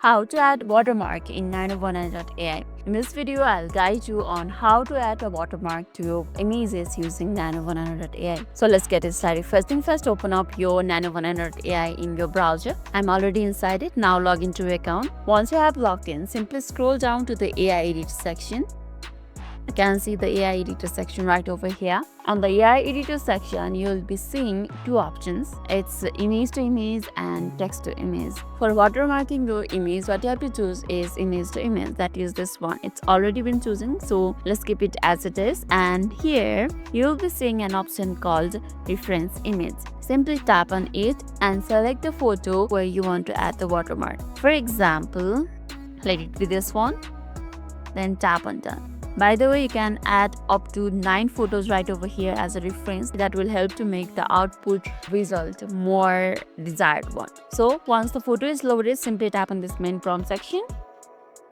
How to add watermark in NanoBanana.AI. In this video, I'll guide you on how to add a watermark to your images using NanoBanana.ai. So let's get it started. First thing first, open up your NanoBanana.ai in your browser. I'm already inside it. Now log into your account. Once you have logged in, simply scroll down to the AI editor section. You can see the AI editor section right over here. On the AI editor section, you'll be seeing two options. It's image to image and text to image. For watermarking your image, what you have to choose is image to image. That is this one. It's already been chosen, so let's keep it as it is. And here, you'll be seeing an option called reference image. Simply tap on it and select the photo where you want to add the watermark. For example, let it be this one. Then tap on done. By the way, you can add up to 9 photos right over here as a reference. That will help to make the output result more desired one. So once the photo is loaded, simply tap on this main prompt section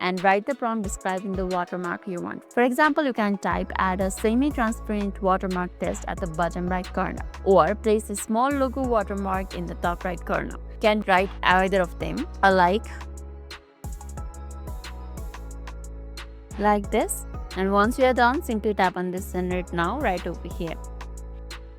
and write the prompt describing the watermark you want. For example, you can type add a semi-transparent watermark text at the bottom right corner, or place a small logo watermark in the top right corner. You can write either of them alike like this. And once you are done, simply tap on this generate now right over here.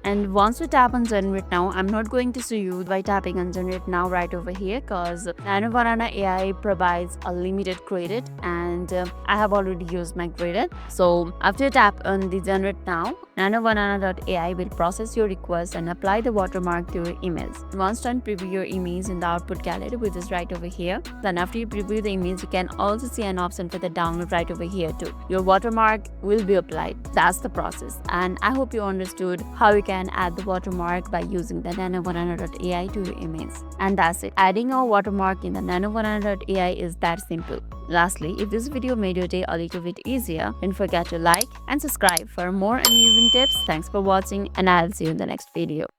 And once you tap on generate now, I'm not going to show you by tapping on generate now right over here because NanoBanana.AI provides a limited credit and I have already used my credit. So after you tap on the generate now, NanoBanana.AI will process your request and apply the watermark to your image. Once done, preview your image in the output gallery, which is right over here. Then after you preview the image, you can also see an option for the download right over here too. Your watermark will be applied. That's the process. And I hope you understood how you can add the watermark by using the NanoBanana.ai to your image. And that's it. Adding a watermark in the NanoBanana.ai is that simple. Lastly, if this video made your day a little bit easier, don't forget to like and subscribe for more amazing tips. Thanks for watching and I'll see you in the next video.